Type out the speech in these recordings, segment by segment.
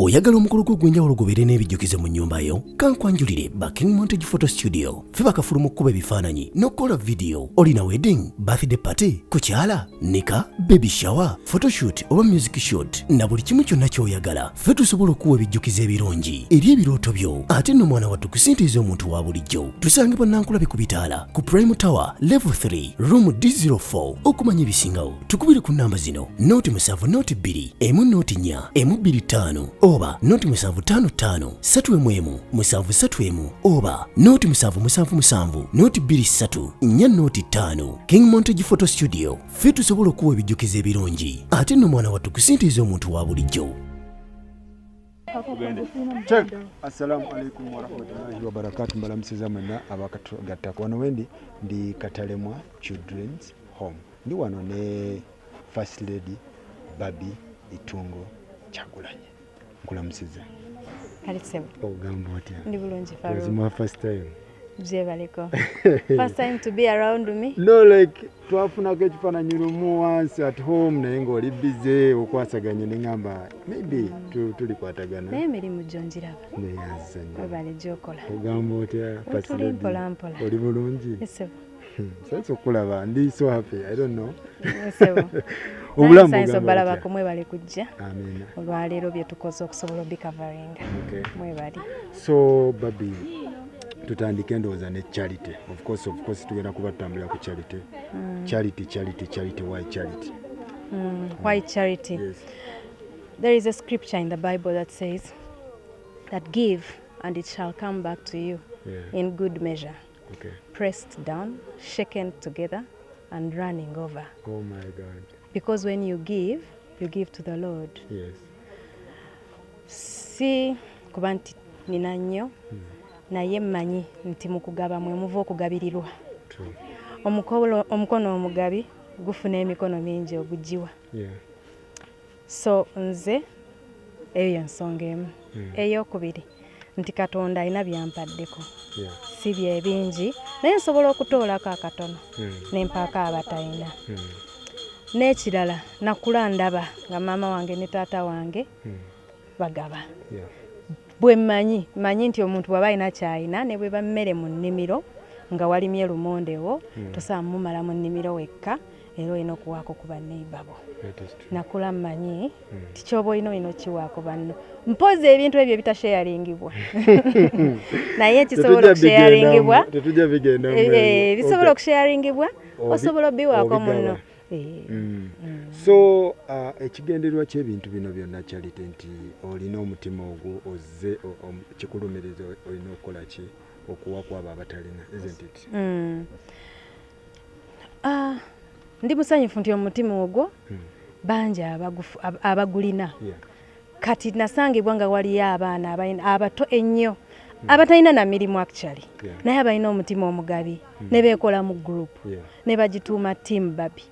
oyagala omukolo gw'ogwenjawulo gubeere n'ebijjukize mu nnyumba yo kankwanjulire ba King Montage Photo Studio ffe bakafulu mu kkuba ebifaananyi n'okukola vidiyo. Olina wedding, birthday party, kukyala, nika, baby shower, photoshoot oba music shoot na buli kimu kyonna ky'oyagala ffe tusobola okuwa ebijjukize ebirungi eri ebirooto byo. Ate nno mwana wattu kusintiiza omuntu wa bulijjo. Tusangibwa Nankulabe ku Bitaala ku Prime Tower Level 3 Room D04. Okumanya ebisingawo tukubire ku nnamba zino: noti 7 noti 2 emu noti 4 emu 25 oba noti 755 3 731 oba noti 777 noti 23 4 noti 5. King Montage Photo Studio ffe tusobola okuwa ebijjukize ebirungi ate nno mwana wattu kusintiiza omuntu wa bulijjo. Check. Assalamu alaikum warahmatullahi wabarakatuh. Mbalamusiza mwena abakatugatta wano wendi ndi Katalemwa Children's Home. Ndi wano ne First Lady Baby Itungo Kyagulanyi. Nkulamusiza. Alisema. Ogamba otya? Ndi bulungi Faru. Was my first time. Jebaleko. First time to be around me? No, like twafunako ekifaananyi lumu once at home naye ng'oli busy okwasaganya ne ngamba maybe tulikwatagana. Naye emirimu gyo ngiraba. Neyazanya. Webale gy'okola. Ogamba otya? Tuli mpola mpola. Oli bulungi? Esebo. Sense okulaba ndi so happy. I don't know. Esebo. Obulamu bw'ogamba balabako mwebale kujja. Amen. Olwaleero bye tukoze okusobola obicovering. Okay. Mwebale. So baby, tutandike endowooza ne charity. Of course tugenda kuba tutambulira ku charity. Charity, why charity? Why charity? Yes. There is a scripture in the Bible that says that give and it shall come back to you in good measure. Okay. Pressed down, shaken together and running over. Oh my God. Because when you give to the Lord. Yes. Si kuba nti nina nnyo naye mmanyi nti mu kugaba mwe muva okugabirirwa. True. Omukono omugabi gufuna emikono mingi ogugiwa. Yeah. So nze eyo nsonga emu. Eyokubiri nti Katonda alina byampaddeko. Yeah. Si bye bingi naye nsobola okutoolako akatono n'empaako abatalina. N'ekirala nakula ndaba nga maama wange ne taata wange bagaba. Yeah. Bwe mmanyi nti omuntu bw'aba alina ky'alina ne bwe bammere mu nnimiro nga walimye lumondewo tosaa mumala mu nnimiro wekka era olina okuwaako ku banneibabo. Nakula mmanyi ti ky'oba olina okiwaako banno. Mpozi ebintu ebyo bitasharingibwa naye kisobola okusharingibwa. Tetujja bigenda bisobola okusharingibwa osobola obiwaako munno. So ekigendererwa ky'ebintu bino byonna charity nti olina omutima ogwo ozze kikulumiriza olina okukola ki okuwa kwabo abatalina, isn't it? Ndi musanyufu nti omutima ogwo bangi abagulina. Kati nasangibwa nga waliyo abaana abato ennyo abatalina na mirimu actually naye abalina omutima omugabi ne beekola mu group ne bagituuma Team Baby.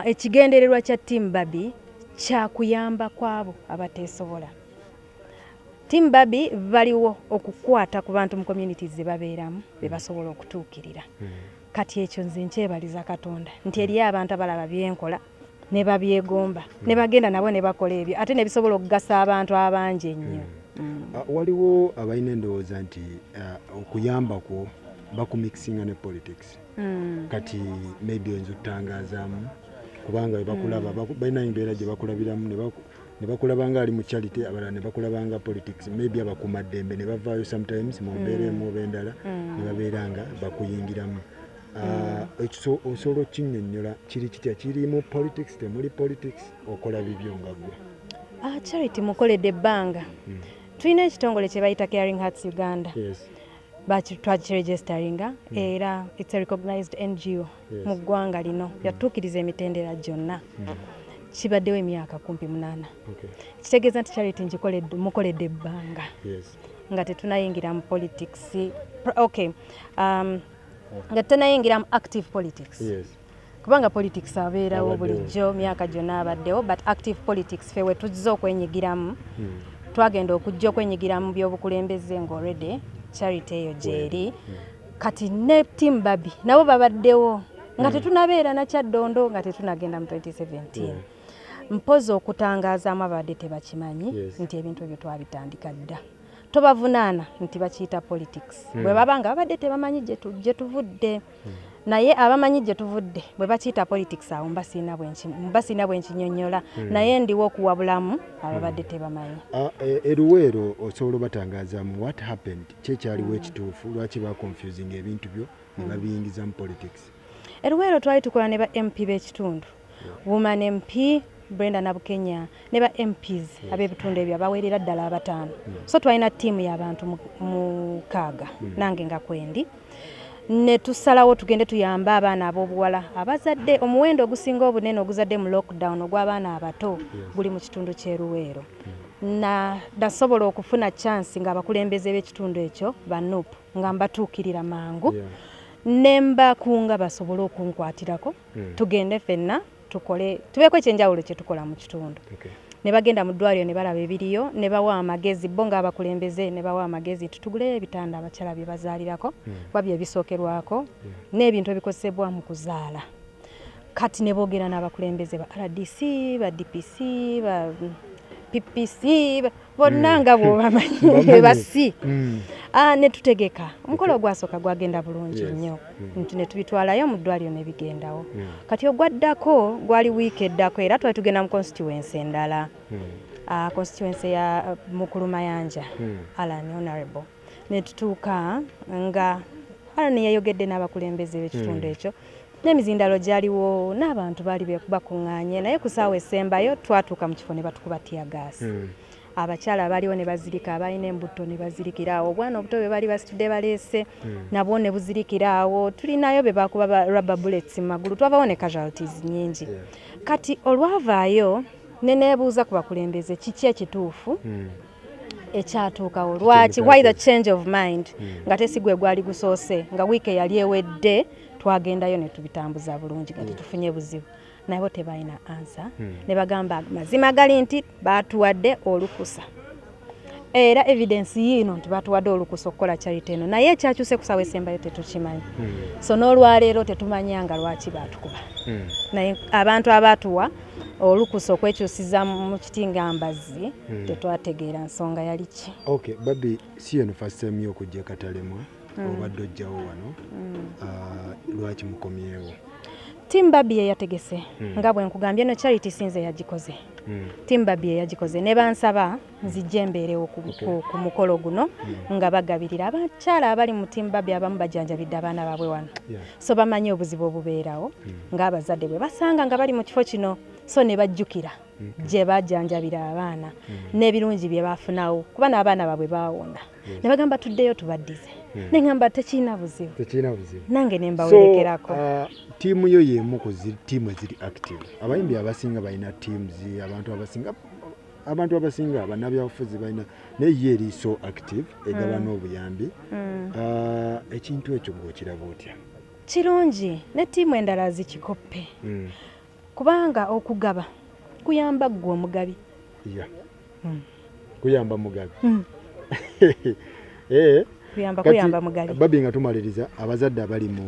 Ekigendererwa kya Team Baby kyakuyamba kwabo abateesobola. Team Baby baliwo okukwata ku bantu mu communities ze babeeramu be basobola okutuukirira. Kati ekyo nze nkyebaliza Katonda nti eri abantu abalaba byenkola ne babyegomba ne bagenda nabo ne bakola ebyo ate ne bisobola okugasa abantu abangi ennyo. Waliwo abalina endowooza nti okuyamba kwo bakumixinga ne politics. Kati maybe oyinza okutangazaamu kubanga bakulaba balina embeera gye bakulabiramu ne bakulaba nga ali mu charity abalala ne bakulaba nga politics maybe abakumaddembe ne bavaayo sometimes mu mbeera emu oba endala ne babeera nga bakuyingiramu. Osobola okinnyonnyola kiri kitya kiri mu politics temuli politics okola bibyo nga gwe? Charity mukoledde ebbanga. Tulina ekitongole kye bayita Caring Hearts Uganda. Yes. Twakiregisteringa era it's a recognized NGO mu ggwanga lino yatuukiriza emitendera gyonna. Kibaddewo emyaka 18. Kitegeeza nti charity mukoledde ebbanga nga tetunayingira mu politics. Okay. Nga tunayingira mu active politics. Kubanga politics abeerawo bulijjo myaka gyonna abaddewo but active politics fe we tuzze okwenyigiramu twagenda okujja okwenyigira mu by'obukulembeze nga already charity eyo gyeri. Kati ne Team Baby nabo babaddewo nga tetunabeera na Kyaddondo nga tetunagenda mu 2017. mpozi okutangazaamu abadde tebakimanyi Yes. nti ebintu ebyo twabitandika dda tobavunaana nti bakiyita politics bwe baba nga babadde tebamanyi gye tuvudde naye abamanyi gye tuvudde bwe bakiyita politics awo mbasiina bwenkinyonnyola naye ndiwo okuwabulamu ababadde tebamanyi. Eruweero osobola obatangazaamu what happened kyekyaliwo ekituufu lwaki ba confusing ebintu byo ne babiyingiza mu politics? Eruweero twali tukola ne ba MP b'ekitundu Woman MP Brenda Nabukenya ne ba MPs ab'ebitundu ebyo abawerera ddala 5 so twalina ttiimu y'abantu 6 nange nga kwendi ne tusalawo tugende tuyamba abaana ab'obuwala abazadde omuwendo ogusinga obunene oguzadde mu lockdown ogw'abaana abato guli mu kitundu ky'Eruweero nasobola okufuna chance nga abakulembeze b'ekitundu ekyo banup nga mbatuukirira mangu nembakunga basobole okunkwatirako tugende ffenna tubeeko ekyenjawulo kye tukola mu kitundu ne bagenda mu ddwaliro ne balaba ebiriyo ne bawa amagezi bo nga abakulembeze ne bawa amagezi tutuguleyo ebitanda abakyala bye bazaalirako babye ebisookerwako n'ebintu ebikozesebwa mu kuzaala kati ne boogera n'abakulembeze ba RDC ba DPC ba PPC bonna nga bwobamanyi basi ne tutegeka omukolo gwasooka gwagenda bulungi nnyo ne tubitwalayo mu ddwaliro ne bigendawo kati ogwaddako gwali wiiki eddako era twali tugenda mu constituency endala constituency ya Mukulumayanja Alan Honorable ne tutuuka nga Alan yayogedde n'abakulembeze b'ekitundu ekyo n'emizindalo gyaliwo n'abantu baali bakuŋŋaanye naye ku ssaawa esembayo twatuuka mu kifo ne batukuba tiyagaasi abakyala baaliwo ne bazirika abalina embuto ne bazirikira awo obwana obuto bwe baali basitudde baleese nabwo ne buzirikira awo tulinayo be bakuba rubber bullets mu magulu twavawo ne casualties nnyingi kati olwavaayo ne neebuuza ku bakulembeze kiki ekituufu ekyatuukawo lwaki why the change of mind nga tesigwe gwali gusoose nga wiiki eyali ewedde twagendayo ne tubitambuza bulungi nga tetufunye buzibu nabo tebalina ansa ne bagamba mazima gali nti batuwadde olukusa era evidence yino nti batuwadde olukusa okukola charity eno naye ekyakyuse ku ssaawa esembayo tetukimanyi so n'olwaleero tetumanyanga lwaki batukuba naye abantu abatuwa olukusa okwekyusiza mu kiti nga mbazi tetwategeera nsonga yali ki. Okay, Babi, si eno first time y'okujja e Katalemwa obadde ojjawo wano lwaki mukomyewo? Tim Babi yategese nga bwe nkugambye eno charity sinze yagikoze Tim Babi yagikoze ne bansaba nzijje mbeerewo ku mukolo guno nga bagabirira abakyala abali mu Tim Babi abamu bajanjabidde abaana baabwe wano so bamanyi obuzibu obubeerawo ng'abazadde bwe basanga nga bali mu kifo kino so ne bajjukira gye bajanjabira abaana n'ebirungi bye bafunawo kuba n'abaana baabwe baawona ne bagamba tuddeyo tubaddize ne ngamba tekiina buzibu nange ne mbawerekerako. Tiimu yo y'emu ku tiimu eziri active abayimbi abasinga balina teams abantu abasinga bannabyabufuzi balina naye ye eri so active egaba n'obuyambi ekintu ekyo bw'okiraba otya? Kirungi ne tiimu endala zikikoppe kubanga okugaba kuyamba ggwe omugabi kuyamba mugabi kuyamba mugabi. Babi nga tumaliriza abazadde abali mu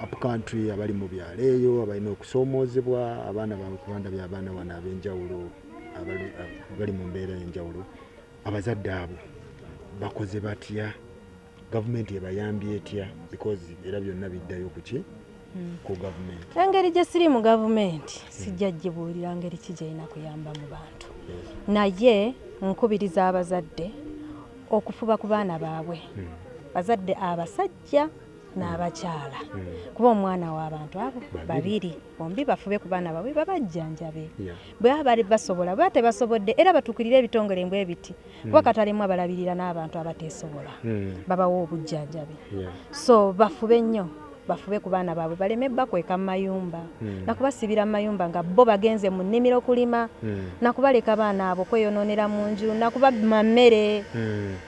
up country abali mu byalo eyo abalina okusoomoozebwa abaana babanda by'abaana wano ab'enjawulo abali mu mbeera y'enjawulo abazadde abo bakoze batya gavumenti ebayambye etya because era byonna biddayo kuki ku gavumenti? Engeri gye siri mu gavumenti sijja gibuulira ngeri ki gy'erina kuyamba mu bantu naye nkubiriza abazadde okufuba ku baana baabwe bazadde abasajja n'abakyala kuba omwana w'abantu abo babiri bombi bafube ku baana baabwe babajjanjabe bwe baba basobola bwe tebasobodde era batuukirire ebitongole mbwe biti kuba Katalemu abalabirira n'abantu abateesobola babawa obujjanjabe so bafube nnyo bafube ku baana baabwe baleme bakweka mu mayumba nakubasibira mu mayumba nga bo bagenze mu nnimiro kulima nakubaleka baana abo kweyonoonera mu nju nakubabima mmere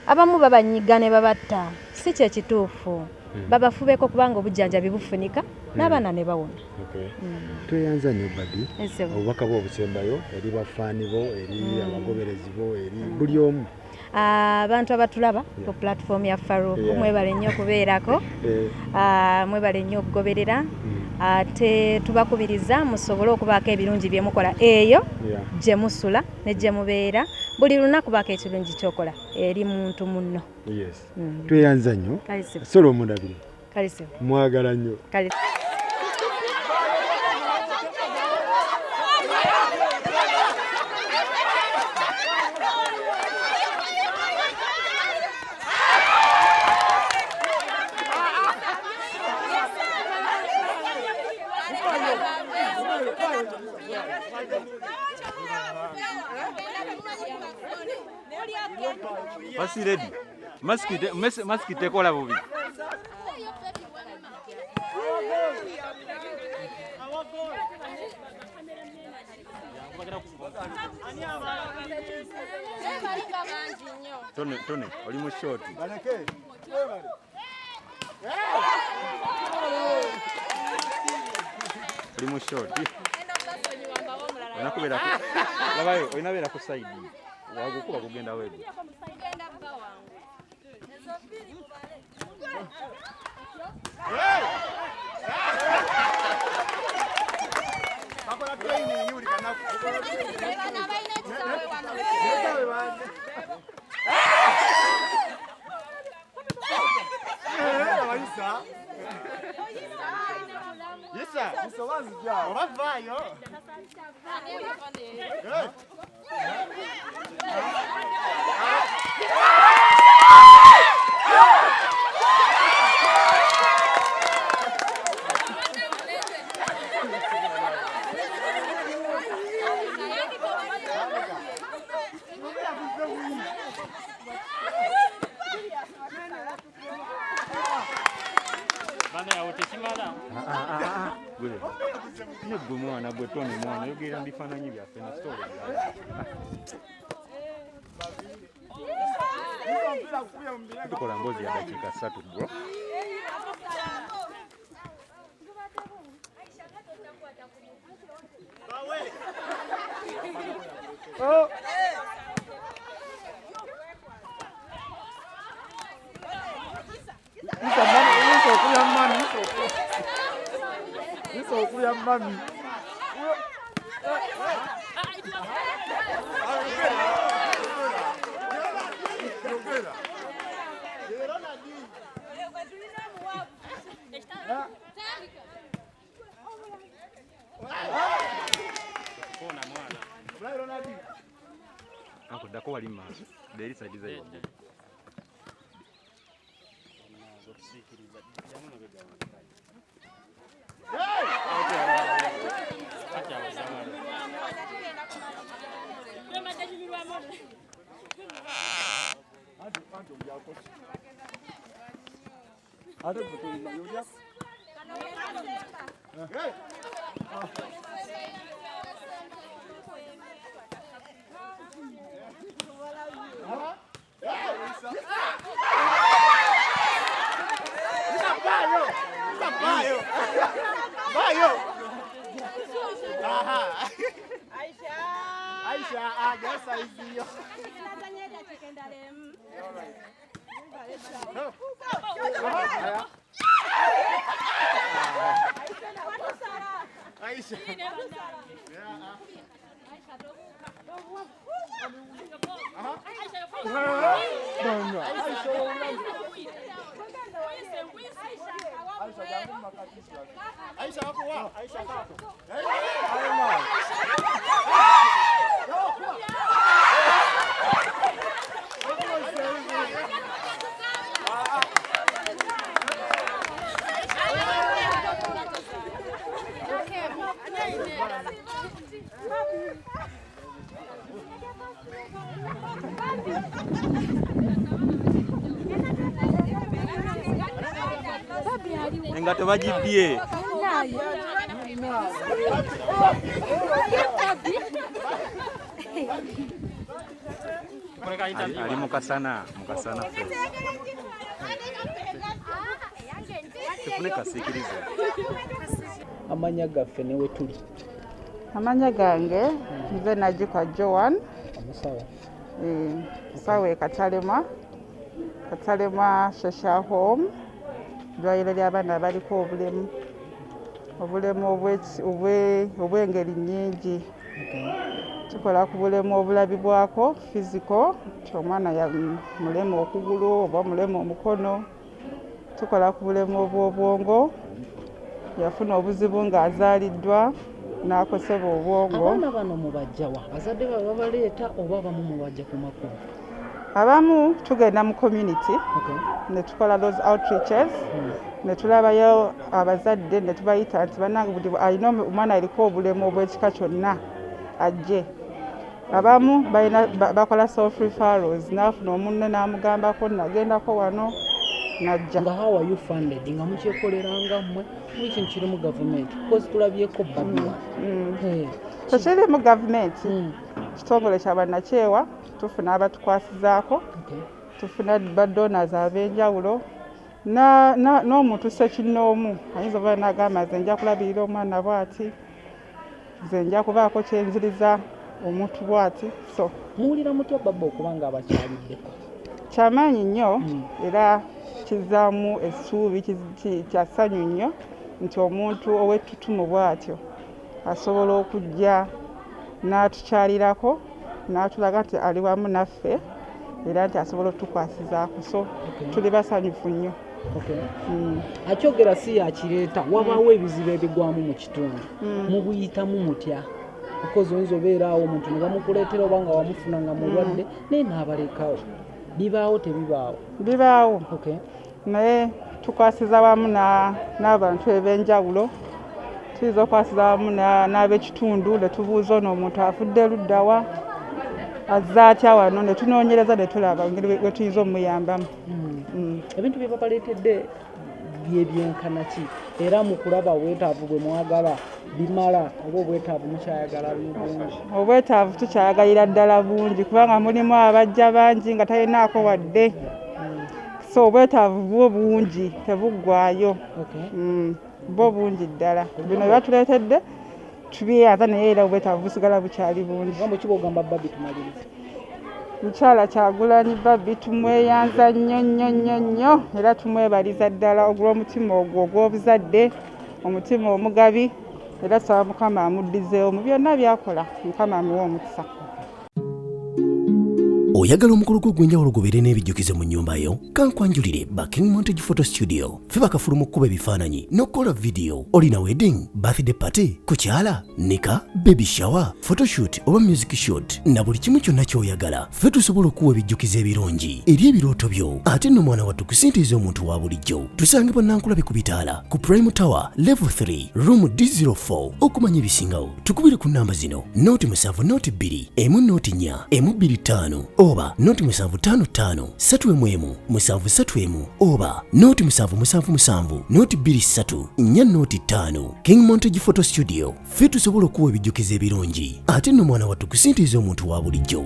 abamu babanyiga ne babatta si kye kituufu babafubeko kubanga obujjanjabi bufunika n'abaana ne bawona. Tweyanza nnyo Babi obubaka bwo obusembayo eri bafaani bo eri abagoberezi bo eri buli omu abantu abatulaba ku platform ya Farouk mwebale nnyo okubeerako mwebale nnyo okugoberera ate tubakubiriza musobole okubaako ebirungi bye mukola eyo gye musula ne gye mubeera buli lunaku baako ekirungi kyokola eri muntu munno. Tweyanza nnyo Solo Omundabire mwagala nnyo. Basi ready. Maski tekola bubi. Tone, oli mu short. Oli mu short. Nakubera. Labayo, oinabera ku side. Wagukuba kugenda wewe. Gwe mwana gwe Tony mwana yogera ndifaananyi byaffe na story. Tukola mbozi ya dakika 3 bro. Mami. Ako dako wali maso. Deri saidiza hiyo. Engato bagibye. Ali mukasana tufuneka sikiriza. Amanya gaffe newe tuli. Amanya gange nze Najikwa Joan. Sawe Katalema Social Home. Dwaliro ly'abaana abaliko obulemu. obulemu obw'engeri nnyingi. Tukola ku bulemu obulabibwako physical, nti omwana mulema okugulu oba mulema omukono. Tukola ku bulemu obw'obwongo, yafuna obuzibu ng'azaaliddwa n'akosebwa obwongo. Abaana bano mubajjawa bazadde baabwe babaleeta oba abamu mubajja ku makubo? Abamu tugenda mu community ne tukola those outreaches, ne tulabayo abazadde ne tubayita nti bannange buli alina omwana aliko obulemu obw'ekika kyonna ajje. Abamu bakola self referrals, n'afuna omunne n'amugambako nagendako wano najja. Nga how are you funded? Nga mukyekoleranga mmwe ekintu kiri mu gavumenti because tulabyeko babbiwa. Tekiri mu gavumenti, kitongole kya bannakyewa, tufuna abatukwasizaako, tufuna badonors ab'enjawulo n'omuntu ssekinnoomu ayinza oba n'agamba nze nja kulabirira omwana bw'ati, nze nja kubaako kyenziriza omuntu bw'ati. So muwulira mutya baba okubanga abakyaliddeko? Kyamaanyi nnyo era kizaamu essuubi, kya ssanyu nnyo nti omuntu ow'ettutumu bw'atyo asobola okujja n'atukyalirako n'atulaga nti ali wamu naffe era nti asobola otukwasizaako. So tuli basanyufu nnyo. Akyogera si yakireeta, wabaawo ebizibu ebigwamu mu kitundu, mubuyitamu mutya? Because oyinza obeera awo omuntu ne bamukuleetera oba nga wamufuna nga mulwadde naye n'abalekawo. Bibaawo tebibaawo? Bibaawo, naye tukwasiza wamu n'abantu eb'enjawulo. Tuyinza okwasiza wamu n'ab'ekitundu ne tubuuza ono omuntu afudde luddawa, azze atya wano, ne tunoonyereza ne tulaba engeri bwe tuyinza omuyambamu. Ebintu bye babaleetedde byebyenkana ki? Era mu kulaba obwetaavu bwe mwagala bimala oba obwetaavu mukyayagala bungi? Obwetaavu tukyayagalira ddala bungi kubanga mulimu abajja bangi nga talinaako wadde. So obwetaavu bwo bungi tebuggwaayo. Bo bungi ddala. Bino bye batuleetedde tubyeyaza naye era obwetaavu busigala bukyali bungi. Gambo ki bw'ogamba Babby tumalirize? Mukyala Kyagulanyi Babby tumweyanza nnyo era tumwebaliza ddala olw'omutima ogwo ogw'obuzadde, omutima omugabi, era tusaba Mukama amuddizeewo mu byonna by'akola. Mukama amuwe omukisa. Oyagala omukolo gw'ogwenjawulo gubeere n'ebijjukize mu nnyumba yo? Kankwanjulire Baking Montage Photo Studio. Ffe bakafuluma okkuba ebifaananyi n'okukola vidiyo. Olina wedding, birthday party, kukyala, nika, baby shower, photoshoot oba music shoot na buli kimu kyonna ky'oyagala. Ffe tusobola okuwa ebijjukize ebirungi eri ebirooto byo. Ate nno mwana wattu kusintiiza omuntu wa bulijjo. Tusange Bannankulabe ku Bitaala, ku Prime Tower, Level 3, Room D04. Okumanya ebisingawo, tukubire ku nnamba zino: 0702 104 125 oba 0755 311 731 oba 0777 223 405. King Montage Photo Studio. Ffe tusobola okuwa ebijjukize ebirungi ate nno mwana wattu kusintiiza omuntu wa bulijjo.